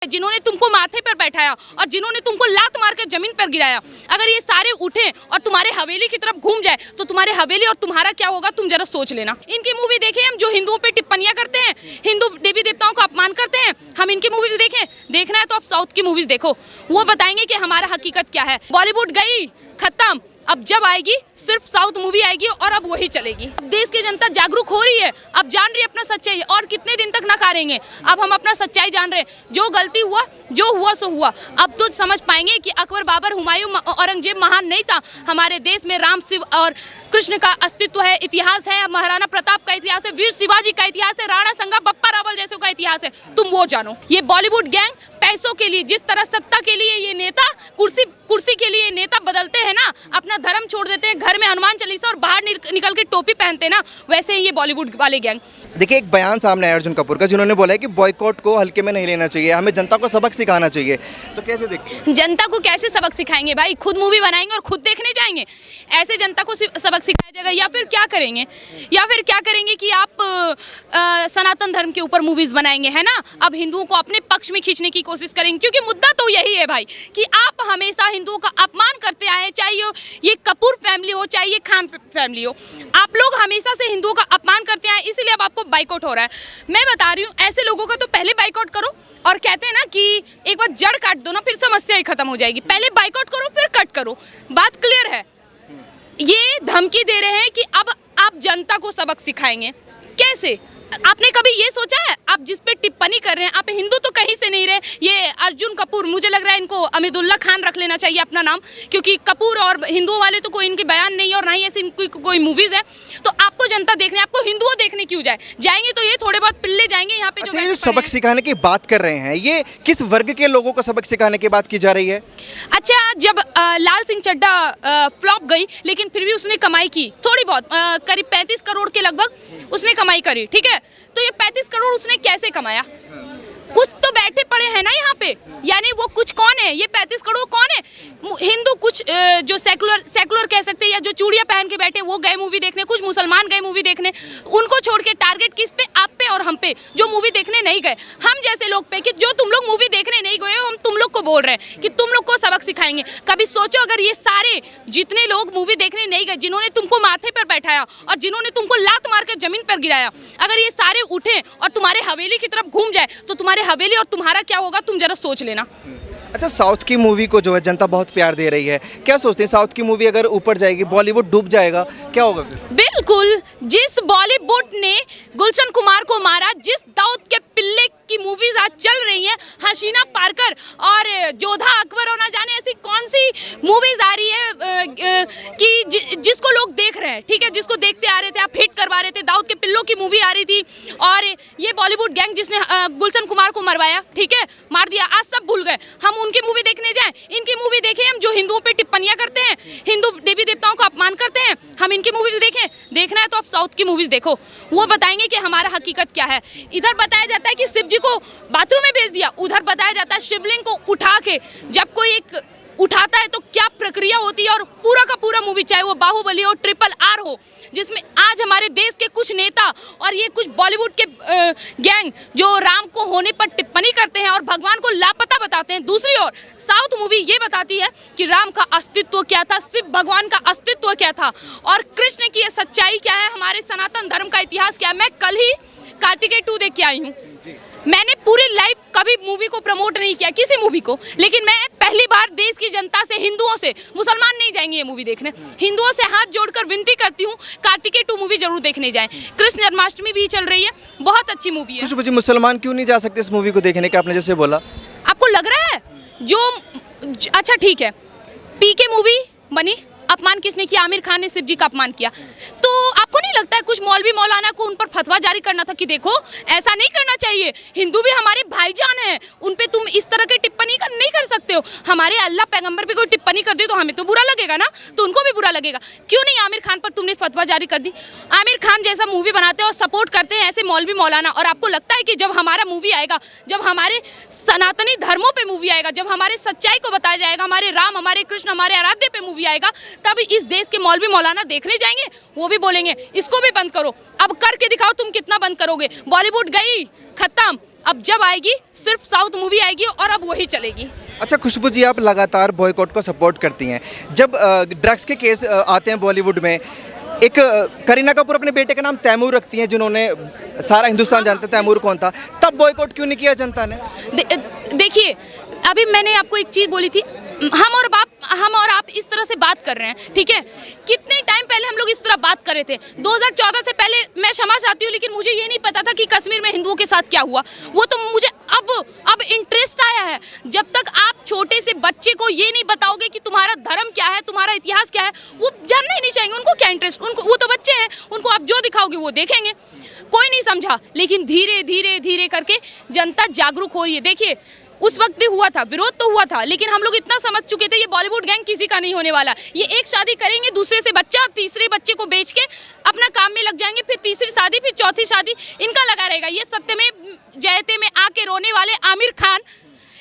जिन्होंने तुमको माथे पर बैठाया और जिन्होंने तुमको लात मार कर जमीन पर गिराया, अगर ये सारे उठे और तुम्हारे हवेली की तरफ घूम जाए तो तुम्हारे हवेली और तुम्हारा क्या होगा, तुम जरा सोच लेना। इनकी मूवी देखें हम, जो हिंदुओं पे टिप्पणियां करते हैं, हिंदू देवी देवताओं का अपमान करते हैं, हम इनकी मूवीज देखें। देखना है तो आप साउथ की मूवीज देखो, वो बताएंगे कि हमारा हकीकत क्या है। बॉलीवुड गई, खत्म। अब जब आएगी सिर्फ साउथ मूवी आएगी और अब वही चलेगी। अब देश की जनता जागरूक हो रही है, अब जान रही है अपना सच्चाई, और कितने दिन तक नकारेंगे। अब हम अपना सच्चाई जान रहे हैं, जो गलती हुआ, जो हुआ सो हुआ। अब तो समझ पाएंगे कि अकबर, बाबर, हुमायूं, औरंगजेब महान नहीं था। हमारे देश में राम, शिव और कृष्ण का अस्तित्व है, इतिहास है, महाराणा प्रताप का इतिहास है, वीर शिवाजी का इतिहास है, राणा संगा, बप्पा रावल जैसों का इतिहास है। तुम वो जानो। ये बॉलीवुड गैंग पैसों के लिए, जिस तरह सत्ता के लिए ये नेता कुर्सी के लिए नेता बदलते हैं ना, अपना धर्म छोड़ देते हैं, घर में हनुमान चालीसा और बाहर निकल के टोपी पहनते हैं ना, वैसे ही ये बॉलीवुड वाले गैंग। देखिए, एक बयान सामने आया अर्जुन कपूर का, जिन्होंने बोला है कि बॉयकॉट को हल्के में नहीं लेना चाहिए, हमें जनता को सबक सिखाना चाहिए। तो कैसे देखते हैं? जनता को कैसे सबक सिखाएंगे भाई? खुद मूवी बनाएंगे और खुद देखने जाएंगे? ऐसे जनता को सबक सिखाया जाएगा? या फिर क्या करेंगे? कि आप सनातन धर्म के ऊपर मूवीज बनाएंगे, है ना? अब हिंदुओं को अपने पक्ष में खींचने की कोशिश करेंगे, क्योंकि मुद्दा तो यही है भाई कि आप हमेशा हिंदुओं का अपमान करते आए, चाहे ये कपूर फैमिली हो, चाहे ये खान फैमिली हो। आप लोग हमेशा से हिंदुओं का अपमान करते आए, इसीलिए अब आपको बाइकआउट हो रहा है। मैं बता रही हूँ, ऐसे लोगों का तो पहले बाइकआउट करो, और कहते हैं ना कि एक बार जड़ काट दो ना, फिर समस्या ही खत्म हो जाएगी। पहले बाइकआउट करो, फिर कट करो। बात क्लियर है। ये धमकी दे रहे हैं कि अब आप जनता को सबक सिखाएंगे। कैसे? आपने कभी ये सोचा है? आप जिस पे टिप्पणी कर रहे हैं, आप हिंदू तो कहीं से नहीं रहे। ये अर्जुन कपूर, मुझे लग रहा है इनको अमीदुल्ला खान रख लेना चाहिए अपना नाम, क्योंकि कपूर और हिंदुओं वाले तो कोई इनके बयान नहीं है, और ना ही ऐसी कोई मूवीज है। तो आपको जनता देखने, आपको हिंदुओं देखने क्यों जाएंगे तो ये थोड़े बहुत पिल्ले जाएंगे यहाँ पे। अच्छा, ये सबक सिखाने की बात कर रहे हैं, ये किस वर्ग के लोगों को सबक सिखाने की बात की जा रही है? अच्छा, जब लाल सिंह चड्ढा फ्लॉप गई, लेकिन फिर भी उसने कमाई की थोड़ी बहुत, करीब 35 करोड़ के लगभग उसने कमाई करी, ठीक है? तो ये 35 करोड़ उसने कैसे कमाया? कुछ तो बैठे पड़े हैं ना यहाँ पे, यानी वो कुछ कौन है? ये 35 करोड़ कौन है? हिंदू कुछ जो सेकुलर कह सकते हैं, या जो चूड़ियाँ पहन के बैठे, वो गए मूवी देखने, कुछ मुसलमान गए मूवी देखने। उनको छोड़ के टारगेट किस पे? आप पे और हम पे, जो मूवी देखने नहीं गए, हम जैसे लोग पे, कि जो तुम लोग मूवी देखने नहीं गए हो, हम तुम लोग को बोल रहे हैं कि तुम लोग को सबक सिखाएंगे। कभी सोचो, अगर ये सारे जितने लोग मूवी देखने नहीं गए, जिन्होंने तुमको माथे पर बैठाया और जिन्होंने तुमको लात मार कर जमीन पर गिराया, अगर ये सारे उठे और तुम्हारे हवेली की तरफ घूम जाए तो तुम्हारे हवेली और तुम्हारा क्या होगा, तुम जरा सोच लेना। अच्छा, साउथ की मूवी को जो है जनता बहुत प्यार दे रही है, क्या सोचते हैं साउथ की मूवी अगर ऊपर जाएगी, बॉलीवुड डूब जाएगा, क्या होगा फिर? बिल्कुल, जिस बॉलीवुड ने गुलशन कुमार को मारा, जिस दाऊद के पिल्ले की मूवीज आज चल रही हैं, हसीना पारकर और जोधा अकबर, और ना जाने ऐसी कौन सी मूवीज आ रही है कि जिसको लोग देख रहे हैं, ठीक है? जिसको देखते आ रहे थे, आप हिट करवा रहे थे। दाऊद के पिल्लों की मूवी आ रही थी, और ये बॉलीवुड गैंग जिसने गुलशन कुमार को मरवाया, ठीक है, मार दिया, आज सब भूल गए। हम उनकी मूवी देखने जाएं? इनकी मूवी देखें हम, जो हिंदुओं पे टिप्पणियां करते हैं, हिंदू देवी देवताओं का अपमान करते हैं, हम इनकी मूवीज देखें? देखना है तो आप साउथ की मूवीज देखो, वो बताएंगे कि हमारा हकीकत क्या है। इधर बताया जाता है कि शिव जी को बाथरूम में भेज दिया, उधर बताया जाता है शिवलिंग को उठा के, जब कोई एक उठाता है तो क्या प्रक्रिया होती है। और पूरा का पूरा मूवी, चाहे वो बाहुबली हो, RRR हो, जिसमें आज हमारे देश के कुछ नेता और ये कुछ बॉलीवुड के गैंग जो राम को होने पर टिप्पणी करते हैं और भगवान को लापता बताते हैं। दूसरी ओर साउथ मूवी ये बताती है कि राम का अस्तित्व क्या था, शिव भगवान का अस्तित्व क्या था, और कृष्ण की ये सच्चाई क्या है, हमारे सनातन धर्म का इतिहास क्या है। मैं कल ही कार्तिकेय 2 देख के आई हूँ। मैंने पूरी लाइफ कभी मूवी को प्रमोट नहीं किया, किसी मूवी को, लेकिन मैं पहली बार देश की जनता से, हिंदुओं से, मुसलमान नहीं जाएंगे ये मूवी देखने, हिंदुओं से हाथ जोड़कर विनती करती हूँ, कार्तिकेय 2 मूवी जरूर देखने जाएं। कृष्ण जन्माष्टमी भी चल रही है, बहुत अच्छी मूवी है। कुछ मुसलमान क्यों नहीं जा सकते इस मूवी को देखने के? आपने जैसे बोला, आपको लग रहा है अच्छा ठीक है, पीके मूवी बनी, अपमान किसने किया? आमिर खान ने शिव जी का अपमान किया। तो आपको नहीं लगता है कुछ मौलवी मौलाना को उन पर फतवा जारी करना था कि देखो ऐसा नहीं करना चाहिए, हिंदू भी हमारे भाईजान हैं, उन पे तुम इस तरह की टिप्पणी नहीं कर सकते हो। हमारे अल्लाह पैगंबर पे कोई टिप्पणी कर दे तो हमें तो बुरा लगेगा ना, तो उनको भी बुरा लगेगा। क्यों नहीं आमिर खान पर तुमने फतवा जारी कर दी? आमिर खान जैसा मूवी बनाते हैं और सपोर्ट करते हैं ऐसे मौलवी मौलाना, और आपको लगता है कि जब हमारा मूवी आएगा, जब हमारे सनातनी धर्मों पे मूवी आएगा, जब हमारे सच्चाई को बताया जाएगा, हमारे राम, हमारे कृष्ण, हमारे आराध्य पे मूवी आएगा, तब इस देश के मौलवी मौलाना देखने जाएंगे? वो भी बोलेंगे इसको भी बंद करो। अब करके दिखाओ तुम कितना बंद करोगे। बॉलीवुड गई, खत्म। अब जब आएगी सिर्फ साउथ मूवी आएगी और अब वही चलेगी। अच्छा खुशबू जी, आप लगातार बॉयकॉट को सपोर्ट करती हैं। जब ड्रग्स के केस आते हैं बॉलीवुड में, एक करीना कपूर अपने बेटे का नाम तैमूर रखती हैं, जिन्होंने सारा हिंदुस्तान जानता है तैमूर कौन था, तब बॉयकॉट क्यों नहीं किया जनता ने? देखिए, अभी मैंने आपको एक चीज़ बोली थी, हम और आप इस तरह से बात कर रहे हैं, ठीक है। कितने टाइम पहले हम लोग इस तरह बात कर रहे थे? 2014 से पहले। मैं क्षमा चाहती हूँ, लेकिन मुझे ये नहीं पता था कि कश्मीर में हिंदुओं के साथ क्या हुआ। वो तो मुझे अब इंटरेस्ट आया है। जब तक आप छोटे से बच्चे को ये नहीं बताओगे कि तुम्हारा धर्म क्या है, तुम्हारा इतिहास क्या है, वो जानना ही नहीं चाहेंगे। उनको क्या इंटरेस्ट, उनको, वो तो बच्चे हैं, उनको आप जो दिखाओगे वो देखेंगे। कोई नहीं समझा, लेकिन धीरे धीरे धीरे करके जनता जागरूक हो रही है। देखिए, उस वक्त भी हुआ था, विरोध तो हुआ था, लेकिन हम लोग इतना समझ चुके थे ये बॉलीवुड गैंग किसी का नहीं होने वाला। ये एक शादी करेंगे, दूसरे से बच्चा, तीसरे बच्चे को बेच के अपना काम में लग जाएंगे, फिर तीसरी शादी, फिर चौथी शादी इनका लगा रहेगा। ये सत्य में जयते में आके रोने वाले आमिर खान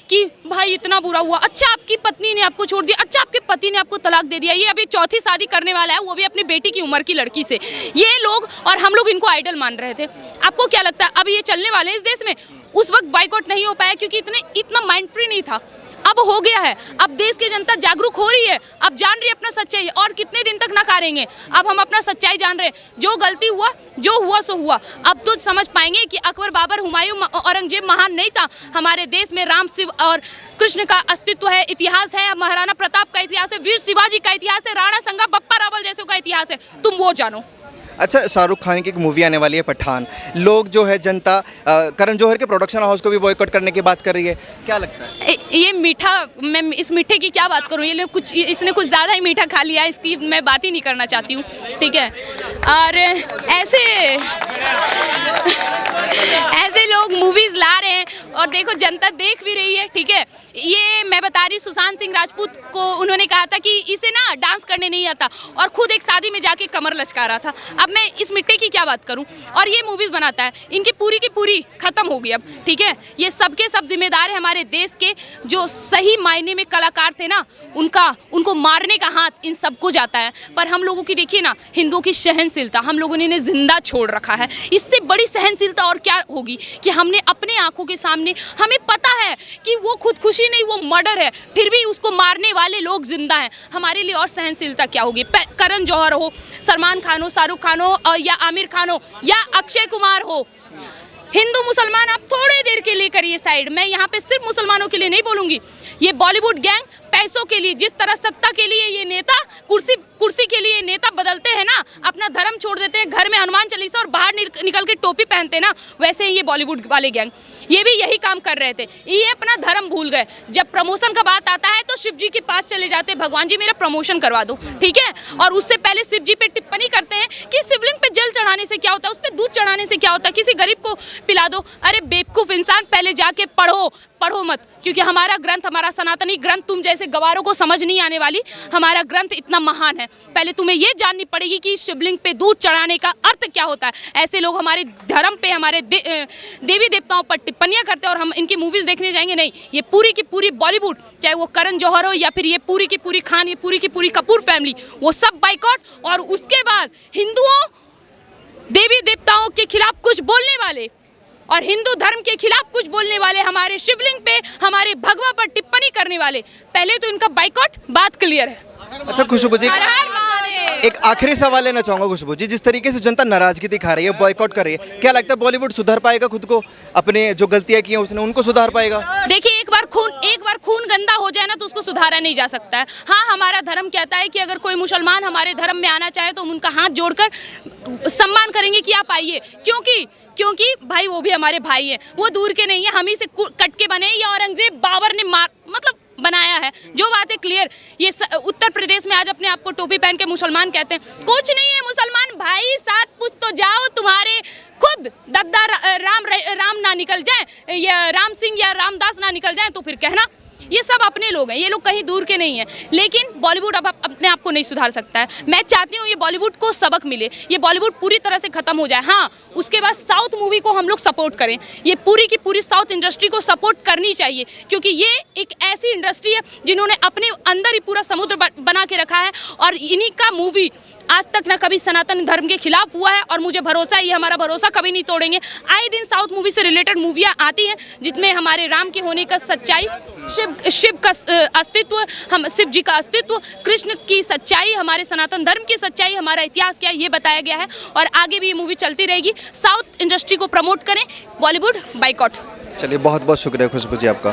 कि भाई इतना बुरा हुआ, अच्छा आपकी पत्नी ने आपको छोड़ दिया, अच्छा आपके पति ने आपको तलाक दे दिया, ये अभी चौथी शादी करने वाला है, वो भी अपनी बेटी की उम्र की लड़की से। ये लोग और हम लोग इनको आइडल मान रहे थे। आपको क्या लगता है अब ये चलने वाले इस देश में? उस वक्त बाइकआउट नहीं हो पाया क्योंकि इतना माइंड फ्री नहीं था। अब हो गया है, अब देश की जनता जागरूक हो रही है, अब जान रही है अपना सच्चाई। और कितने दिन तक नकारेंगे? अब हम अपना सच्चाई जान रहे हैं। जो गलती हुआ, जो हुआ सो हुआ। अब तो समझ पाएंगे कि अकबर, बाबर, हुमायूं, औरंगजेब महान नहीं था। हमारे देश में राम, शिव और कृष्ण का अस्तित्व है, इतिहास है, महाराणा प्रताप का इतिहास है, वीर शिवाजी का इतिहास है, राणा संगा, बप्पा रावल जैसों का इतिहास है। तुम वो जानो। अच्छा, शाहरुख खान की एक मूवी आने वाली है पठान, लोग जो है जनता करण जौहर के प्रोडक्शन हाउस को भी बॉयकॉट करने की बात कर रही है, क्या लगता है? ये मीठा, मैं इस मीठे की क्या बात करूँ? इसने कुछ ज़्यादा ही मीठा खा लिया है, इसकी मैं बात ही नहीं करना चाहती हूँ, ठीक है। और ऐसे लोग मूवीज़ ला रहे हैं और देखो जनता देख भी रही है, ठीक है। ये मैं बता रही हूँ, सुशांत सिंह राजपूत को उन्होंने कहा था कि इसे ना डांस करने नहीं आता, और खुद एक शादी में जाके कमर लचका रहा था। अब मैं इस मिट्टी की क्या बात करूं? और ये मूवीज बनाता है, इनकी पूरी की पूरी खत्म हो गई अब, ठीक है। ये सबके सब जिम्मेदार है हमारे देश के, जो सही मायने में कलाकार थे ना, उनको मारने का हाथ इन सबको जाता है। पर हम लोगों की देखिए ना, हिंदुओं की सहनशीलता हम लोगों ने इन्हें जिंदा छोड़ रखा है। इससे बड़ी सहनशीलता और क्या होगी कि हमने अपने आंखों के सामने, हमें पता है कि वो खुदकुशी नहीं, वो मर्डर है, फिर भी उसको मारने वाले लोग जिंदा हैं। हमारे लिए और सहनशीलता क्या होगी? करण जौहर हो, सलमान खान हो, शाहरुख खान हो, या आमिर खान हो, या अक्षय कुमार हो, हिंदू मुसलमान आप थोड़ी देर के लिए करिए साइड। मैं यहाँ पे सिर्फ मुसलमानों के लिए नहीं बोलूंगी। ये बॉलीवुड गैंग पैसों के लिए, जिस तरह सत्ता के लिए ये नेता, कुर्सी के लिए नेता बदलते हैं ना, अपना धर्म छोड़ देते हैं, घर में हनुमान चालीसा और बाहर निकल के टोपी पहनते हैं ना, वैसे ही ये बॉलीवुड वाले गैंग ये भी यही काम कर रहे थे। ये अपना धर्म भूल गए। जब प्रमोशन का बात आता है तो शिव जी के पास चले जाते, भगवान जी मेरा प्रमोशन करवा दो, ठीक है। और उससे पहले शिव जी पे टिप्पणी करते हैं कि शिवलिंग पे जल चढ़ाने से क्या होता है, उस पे दूध चढ़ाने से क्या होता है, किसी गरीब को पिला दो। अरे बेवकूफ इंसान, पहले जाके पढ़ो मत, क्योंकि हमारा ग्रंथ, हमारा सनातनी ग्रंथ तुम जैसे गवारों को समझ नहीं आने वाली। हमारा ग्रंथ इतना महान है, पहले तुम्हें ये जाननी पड़ेगी कि शिवलिंग पे दूध चढ़ाने का अर्थ क्या होता है। ऐसे लोग हमारे धर्म पे, हमारे देवी देवताओं पर टिप्पणियां करते हैं और हम इनकी मूवीज देखने जाएंगे नहीं। ये पूरी की पूरी बॉलीवुड, चाहे वो करण जौहर हो या फिर ये पूरी की पूरी खान, ये पूरी की पूरी कपूर फैमिली, वो सब बाइकआउट। और उसके बाद हिंदुओं, देवी देवताओं के खिलाफ कुछ बोलने वाले और हिंदू धर्म के खिलाफ कुछ बोलने वाले, हमारे शिवलिंग पे, हमारे भगवा पर टिप्पणी करने वाले, पहले तो इनका बाइकआउट, बात क्लियर है। अच्छा खुशबू जी, एक आखिरी सवाल लेना चाहूंगा खुशबू जी, जिस तरीके से जनता नाराजगी दिखा रही है, बॉयकॉट कर रही है, क्या लगता है बॉलीवुड सुधार पाएगा खुद को? अपने जो गलतियां की हैं उसने, उनको सुधार पाएगा? देखिए, एक बार खून गंदा हो जाए ना तो उसको सुधारा नहीं जा सकता है। हाँ, हमारा धर्म कहता है कि अगर कोई मुसलमान हमारे धर्म में आना चाहे तो हम उनका हाथ जोड़कर सम्मान करेंगे कि आप आइए, क्योंकि भाई वो भी हमारे भाई हैं, वो दूर के नहीं है, हम ही से कट के बने, या औरंगजेब, बाबर ने बनाया है। जो बात है क्लियर, ये उत्तर प्रदेश में आज अपने आप को टोपी पहन के मुसलमान कहते हैं, कुछ नहीं है मुसलमान भाई, साथ पूछ तो जाओ, तुम्हारे खुद दद्दा राम ना निकल जाए, या राम सिंह या रामदास ना निकल जाए तो फिर कहना। ये सब अपने लोग हैं, ये लोग कहीं दूर के नहीं हैं। लेकिन बॉलीवुड अब अपने आप को नहीं सुधार सकता है। मैं चाहती हूँ ये बॉलीवुड को सबक मिले, ये बॉलीवुड पूरी तरह से खत्म हो जाए। हाँ, उसके बाद साउथ मूवी को हम लोग सपोर्ट करें, ये पूरी की पूरी साउथ इंडस्ट्री को सपोर्ट करनी चाहिए, क्योंकि ये एक ऐसी इंडस्ट्री है जिन्होंने अपने अंदर ही पूरा समुद्र बना के रखा है, और इन्हीं का मूवी आज तक ना कभी सनातन धर्म के खिलाफ हुआ है, और मुझे भरोसा है ये हमारा भरोसा कभी नहीं तोड़ेंगे। आए दिन साउथ मूवी से रिलेटेड मूवियाँ आती हैं जिसमें हमारे राम के होने का सच्चाई, शिव का अस्तित्व, हम शिव जी का अस्तित्व, कृष्ण की सच्चाई, हमारे सनातन धर्म की सच्चाई, हमारा इतिहास क्या है ये बताया गया है, और आगे भी ये मूवी चलती रहेगी। साउथ इंडस्ट्री को प्रमोट करें, बॉलीवुड बाइकॉट। चलिए, बहुत बहुत शुक्रिया खुशबू जी आपका।